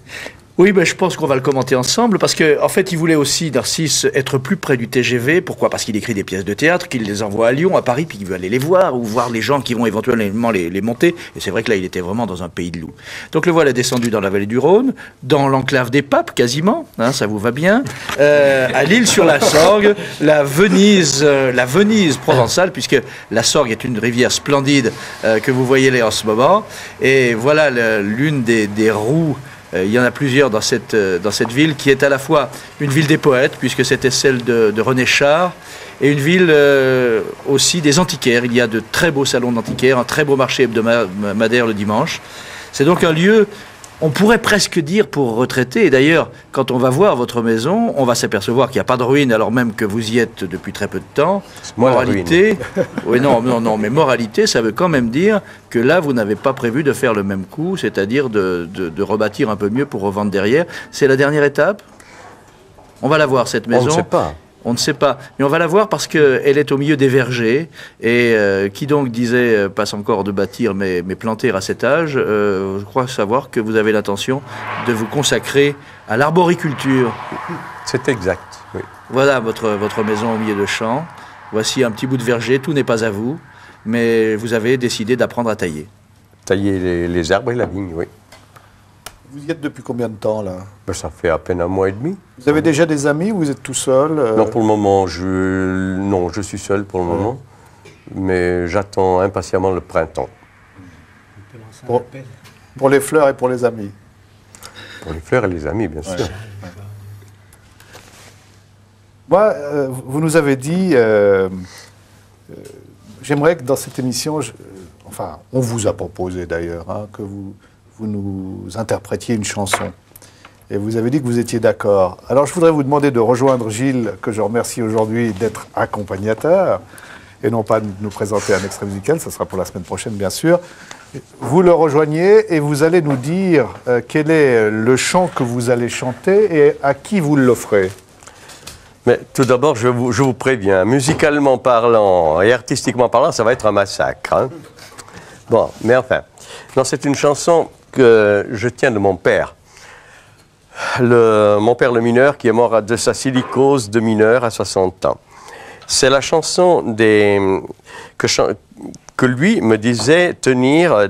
Oui, ben, je pense qu'on va le commenter ensemble, parce qu'en fait, il voulait aussi, Narcisse, être plus près du TGV. Pourquoi? Parce qu'il écrit des pièces de théâtre, qu'il les envoie à Lyon, à Paris, puis qu'il veut aller les voir, ou voir les gens qui vont éventuellement les monter. Et c'est vrai que là, il était vraiment dans un pays de loups. Donc le voilà descendu dans la vallée du Rhône, dans l'enclave des Papes, quasiment, hein, ça vous va bien, à l'Île-sur-la-Sorgue, la Venise provençale, puisque la Sorgue est une rivière splendide que vous voyez là en ce moment. Et voilà l'une des roues. Il y en a plusieurs dans cette ville qui est à la fois une ville des poètes, puisque c'était celle de René Char, et une ville aussi des antiquaires. Il y a de très beaux salons d'antiquaires, un très beau marché hebdomadaire le dimanche. C'est donc un lieu, on pourrait presque dire, pour retraités. Et d'ailleurs, quand on va voir votre maison, on va s'apercevoir qu'il n'y a pas de ruine, alors même que vous y êtes depuis très peu de temps. Moralité, oui, non, mais moralité, ça veut quand même dire que là, vous n'avez pas prévu de faire le même coup, c'est-à-dire de rebâtir un peu mieux pour revendre derrière. C'est la dernière étape? On va la voir, cette maison. On ne sait pas. On ne sait pas, mais on va la voir parce qu'elle est au milieu des vergers. Et qui donc disait, passe encore de bâtir mais planter à cet âge, je crois savoir que vous avez l'intention de vous consacrer à l'arboriculture. C'est exact, oui. Voilà votre maison au milieu de champs. Voici un petit bout de verger, tout n'est pas à vous, mais vous avez décidé d'apprendre à tailler. Tailler les arbres et la vigne, oui. Vous y êtes depuis combien de temps, là? Ben, ça fait à peine 1 mois et demi. Vous avez déjà des amis ou vous êtes tout seul? Non, pour le moment, je suis seul pour le moment. Mais j'attends impatiemment le printemps. Pour les fleurs et pour les amis? Pour les fleurs et les amis, bien sûr. Moi, vous nous avez dit... j'aimerais que dans cette émission... enfin, on vous a proposé d'ailleurs, hein, que vous nous interprétiez une chanson. Et vous avez dit que vous étiez d'accord. Alors je voudrais vous demander de rejoindre Gilles, que je remercie aujourd'hui d'être accompagnateur, et non pas de nous présenter un extrait musical, ça sera pour la semaine prochaine bien sûr. Vous le rejoignez et vous allez nous dire quel est le chant que vous allez chanter et à qui vous l'offrez. Mais tout d'abord, je vous préviens, musicalement parlant et artistiquement parlant, ça va être un massacre. Hein. Bon, mais enfin, non, c'est une chanson que je tiens de mon père. Mon père le mineur qui est mort de sa silicose de mineur à 60 ans. C'est la chanson que lui me disait tenir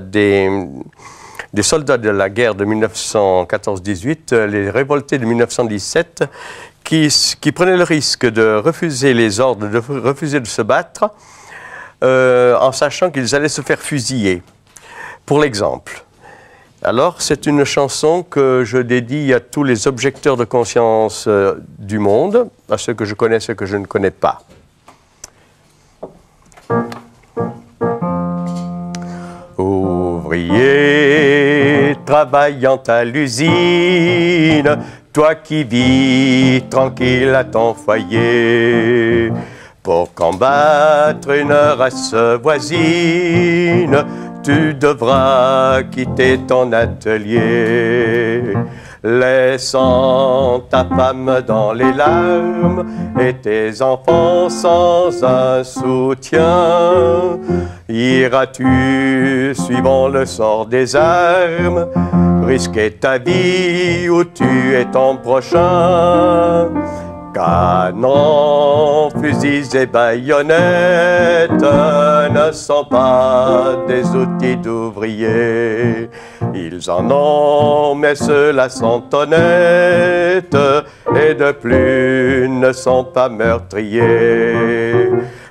des soldats de la guerre de 1914-18, les révoltés de 1917, qui prenaient le risque de refuser les ordres, de refuser de se battre, en sachant qu'ils allaient se faire fusiller. Pour l'exemple. Alors, c'est une chanson que je dédie à tous les objecteurs de conscience du monde, à ceux que je connais, ceux que je ne connais pas. Ouvrier travaillant à l'usine, toi qui vis tranquille à ton foyer, pour combattre une race voisine, tu devras quitter ton atelier, laissant ta femme dans les larmes et tes enfants sans un soutien. Iras-tu, suivant le sort des armes, risquer ta vie ou tuer ton prochain? Canons, fusils et baïonnettes ne sont pas des outils d'ouvriers. Ils en ont, mais ceux-là sont honnêtes et de plus ne sont pas meurtriers.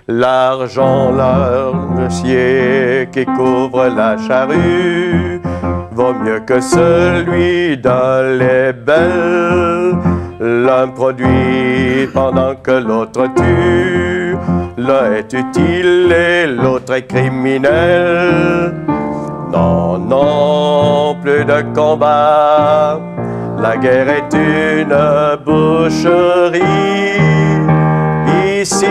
L'argent, l'argentier qui couvre la charrue vaut mieux que celui d'un lait belle. L'un produit pendant que l'autre tue, l'un est utile et l'autre est criminel. Non, non, plus de combat, la guerre est une boucherie. Ici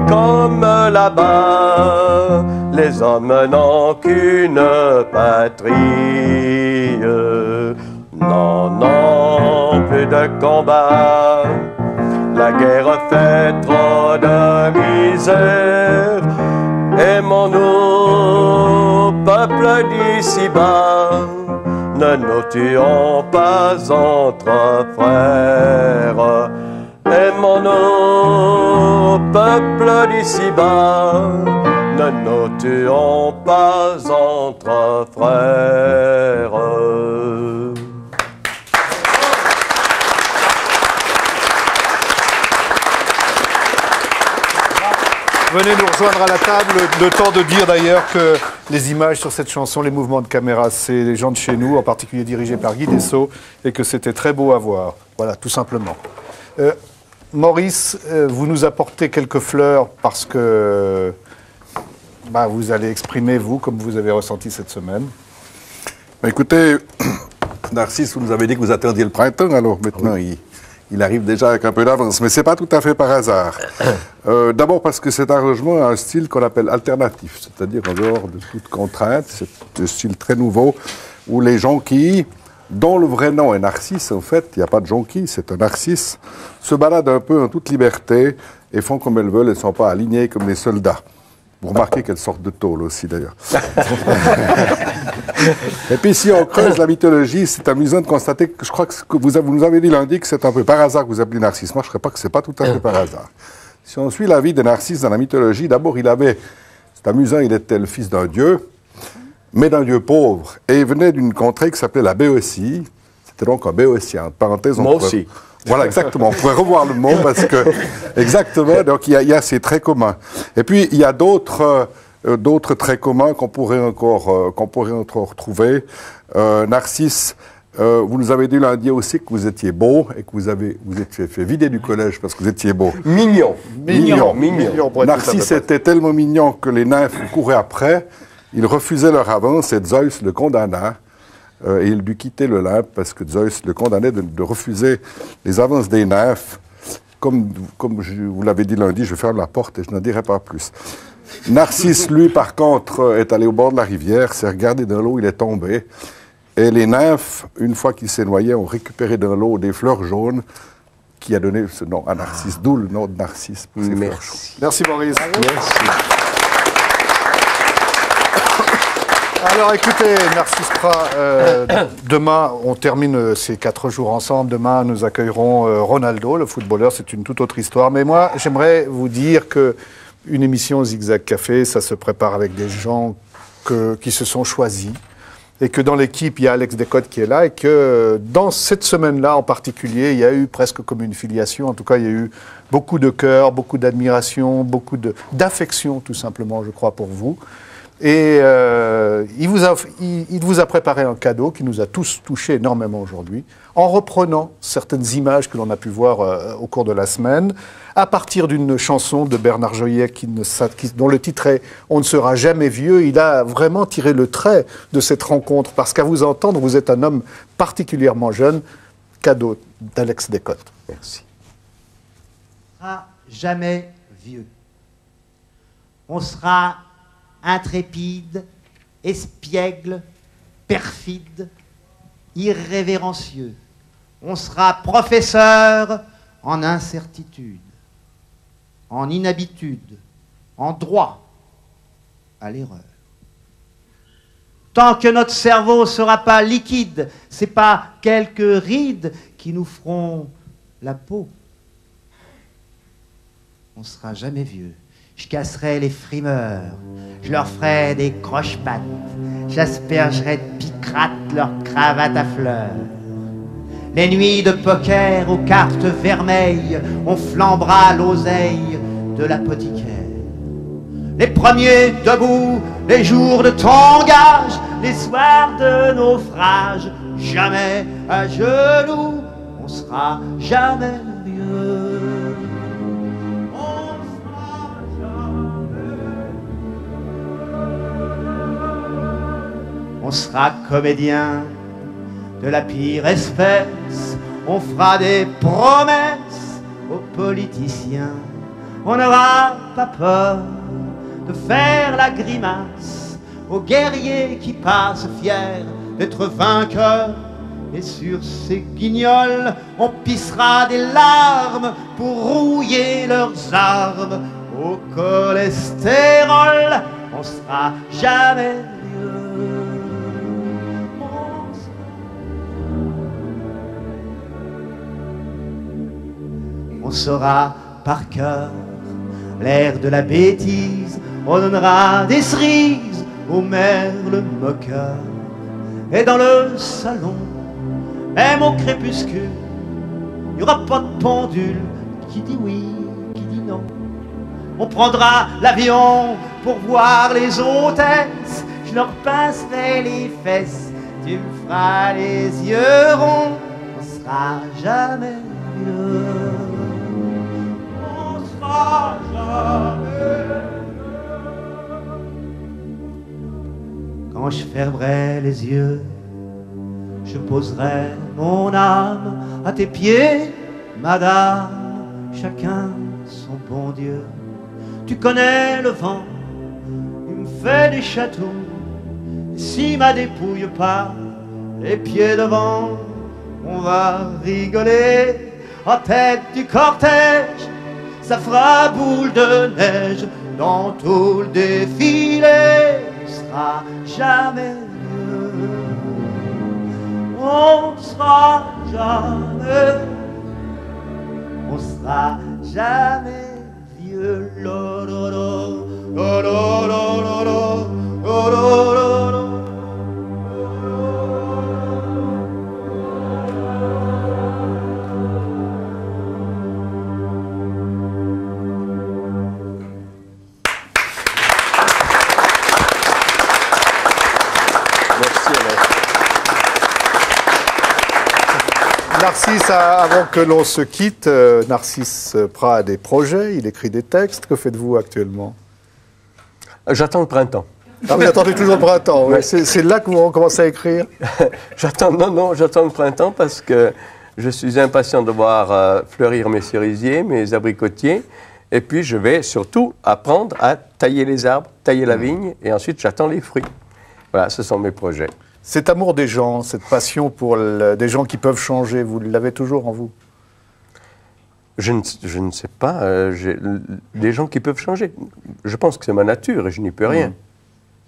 comme là-bas, les hommes n'ont qu'une patrie. Non, non, plus de combat, la guerre fait trop de misère. Aimons-nous, peuple d'ici-bas, ne nous tuons pas entre frères. Aimons-nous, peuple d'ici-bas, ne nous tuons pas entre frères. Venez nous rejoindre à la table. Le temps de dire d'ailleurs que les images sur cette chanson, les mouvements de caméra, c'est les gens de chez nous, en particulier dirigés par Guy Dessau, et que c'était très beau à voir. Voilà, tout simplement. Maurice, vous nous apportez quelques fleurs parce que vous allez exprimer, vous, comme vous avez ressenti cette semaine. Écoutez, Narcisse, vous nous avez dit que vous attendiez le printemps, alors maintenant il arrive déjà avec un peu d'avance, mais ce n'est pas tout à fait par hasard. D'abord parce que cet arrangement a un style qu'on appelle alternatif, c'est-à-dire en dehors de toute contrainte, c'est un style très nouveau où les jonquilles, dont le vrai nom est Narcisse, en fait, il n'y a pas de jonquille, c'est un Narcisse, se baladent un peu en toute liberté et font comme elles veulent, elles ne sont pas alignées comme des soldats. Vous remarquez qu'elles sortent de tôle aussi, d'ailleurs. Et puis, si on creuse la mythologie, c'est amusant de constater que je crois que vous nous avez dit lundi que c'est un peu par hasard que vous appelez Narcisse. Moi, je ne dirais pas que ce n'est pas tout à fait par hasard. Si on suit la vie de Narcisse dans la mythologie, d'abord, c'est amusant, il était le fils d'un dieu, mais d'un dieu pauvre. Et il venait d'une contrée qui s'appelait la Béotie. C'était donc un Béotien. En parenthèse, moi aussi. Voilà, exactement. On pourrait revoir le mot parce que, exactement, donc il y a ces traits communs. Et puis, il y a d'autres traits communs qu'on pourrait encore retrouver. Narcisse, vous nous avez dit lundi aussi que vous étiez beau et que vous étiez fait vider du collège parce que vous étiez beau. Mignon. Narcisse était tellement mignon que les nymphes couraient après. Il refusait leur avance et Zeus le condamna. Et il dut quitter l'Olympe parce que Zeus le condamnait de refuser les avances des nymphes. Comme je vous l'avais dit lundi, je ferme la porte et je n'en dirai pas plus. Narcisse, lui, par contre, est allé au bord de la rivière, s'est regardé dans l'eau, il est tombé. Et les nymphes, une fois qu'il s'est noyé, ont récupéré dans l'eau des fleurs jaunes qui a donné ce nom à Narcisse, d'où le nom de Narcisse pour ces fleurs jaunes. Merci Maurice. Merci. Alors écoutez, Narcisse Prat, demain, on termine ces 4 jours ensemble. Demain, nous accueillerons Ronaldo, le footballeur. C'est une toute autre histoire. Mais moi, j'aimerais vous dire qu'une émission Zigzag Café, ça se prépare avec des gens qui se sont choisis. et que dans l'équipe, il y a Alex Descotes qui est là, et que dans cette semaine-là en particulier, il y a eu presque comme une filiation, en tout cas, il y a eu beaucoup de cœur, beaucoup d'admiration, beaucoup d'affection, tout simplement, je crois, pour vous. Et il vous a préparé un cadeau qui nous a tous touchés énormément aujourd'hui, en reprenant certaines images que l'on a pu voir au cours de la semaine, à partir d'une chanson de Bernard Joyet dont le titre est « On ne sera jamais vieux ». Il a vraiment tiré le trait de cette rencontre, parce qu'à vous entendre, vous êtes un homme particulièrement jeune. Cadeau d'Alex Descotes. Merci. On ne sera jamais vieux. On sera intrépide, espiègle, perfide, irrévérencieux. On sera professeur en incertitude, en inhabitude, en droit à l'erreur. Tant que notre cerveau ne sera pas liquide, ce n'est pas quelques rides qui nous feront la peau. On ne sera jamais vieux. Je casserai les frimeurs, je leur ferai des croche-pattes, j'aspergerai de picrate leurs cravates à fleurs. Les nuits de poker aux cartes vermeilles, on flambera l'oseille de l'apothicaire. Les premiers debout, les jours de tangage, les soirs de naufrage, jamais à genoux, on sera jamais vieux. On sera comédien de la pire espèce, on fera des promesses aux politiciens. On n'aura pas peur de faire la grimace aux guerriers qui passent fiers d'être vainqueurs. Et sur ces guignols, on pissera des larmes pour rouiller leurs armes. Au cholestérol, on sera jamais vieux. On saura par cœur l'air de la bêtise, on donnera des cerises au merle moqueur. Et dans le salon, même au crépuscule, il n'y aura pas de pendule qui dit oui, qui dit non. On prendra l'avion pour voir les hôtesses, je leur pincerai les fesses, tu me feras les yeux ronds, on sera jamais vieux. Quand je fermerai les yeux, je poserai mon âme à tes pieds, madame, chacun son bon Dieu. Tu connais le vent, il me fait des chatouilles, s'il m'a dépouille pas, les pieds devant, on va rigoler en tête du cortège. Ça fera boule de neige dans tout le défilé, on sera jamais vieux. On sera jamais, on sera jamais vieux. Lo, lo, lo, lo, lo, lo, lo, lo, lo, lo, lo. Narcisse, avant que l'on se quitte, Narcisse Prat a des projets, il écrit des textes. Que faites-vous actuellement? J'attends le printemps. Ah, vous attendez toujours le printemps, oui. C'est là que vous commencez à écrire? J'attends le printemps parce que je suis impatient de voir fleurir mes cerisiers, mes abricotiers. Et puis, je vais surtout apprendre à tailler les arbres, tailler la vigne, et ensuite, j'attends les fruits. Voilà, ce sont mes projets. Cet amour des gens, cette passion pour des gens qui peuvent changer, vous l'avez toujours en vous? Je ne sais pas. Des gens qui peuvent changer. Je pense que c'est ma nature et je n'y peux rien.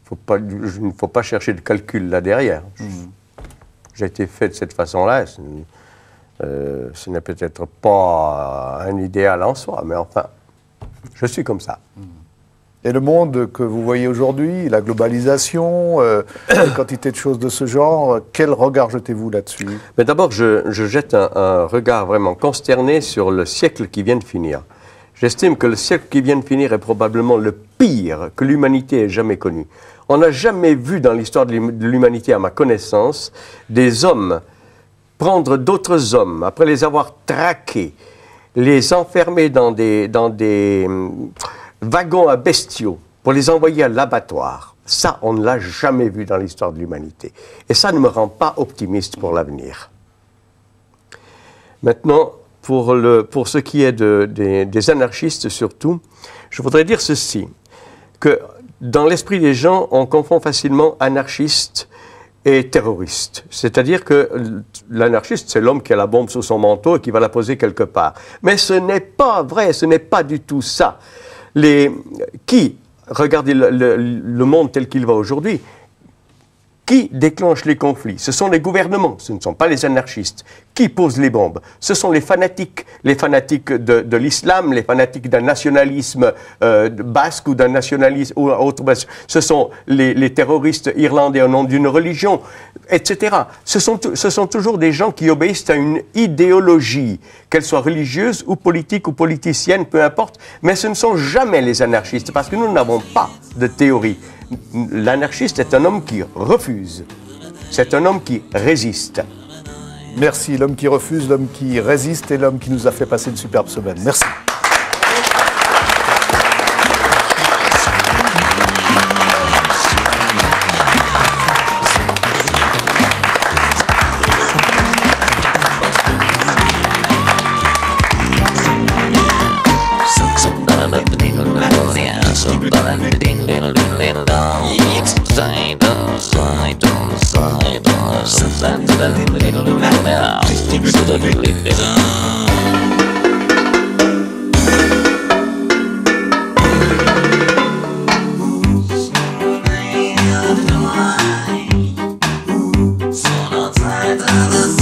Il ne faut pas chercher de calcul là derrière. J'ai été fait de cette façon-là. Ce n'est peut-être pas un idéal en soi, mais enfin, je suis comme ça. Et le monde que vous voyez aujourd'hui, la globalisation, les quantités de choses de ce genre, quel regard jetez-vous là-dessus? Mais d'abord, je jette un regard vraiment consterné sur le siècle qui vient de finir. J'estime que le siècle qui vient de finir est probablement le pire que l'humanité ait jamais connu. On n'a jamais vu dans l'histoire de l'humanité, à ma connaissance, des hommes prendre d'autres hommes, après les avoir traqués, les enfermer dans des wagons à bestiaux pour les envoyer à l'abattoir. Ça, on ne l'a jamais vu dans l'histoire de l'humanité. Et ça ne me rend pas optimiste pour l'avenir. Maintenant, pour ce qui est des anarchistes surtout, je voudrais dire ceci, que dans l'esprit des gens, on confond facilement anarchiste et terroriste. C'est-à-dire que l'anarchiste, c'est l'homme qui a la bombe sous son manteau et qui va la poser quelque part. Mais ce n'est pas vrai, ce n'est pas du tout ça. Regardez le monde tel qu'il va aujourd'hui, qui déclenche les conflits? Ce sont les gouvernements, ce ne sont pas les anarchistes. Qui posent les bombes? Ce sont les fanatiques de l'islam, les fanatiques d'un nationalisme basque ou d'un nationalisme ou autre. Ce sont les terroristes irlandais au nom d'une religion, etc. Ce sont toujours des gens qui obéissent à une idéologie, qu'elle soit religieuse ou politique ou politicienne, peu importe, mais ce ne sont jamais les anarchistes, parce que nous n'avons pas de théorie. L'anarchiste est un homme qui refuse. C'est un homme qui résiste. Merci, l'homme qui refuse, l'homme qui résiste et l'homme qui nous a fait passer une superbe semaine. Merci. Outside of the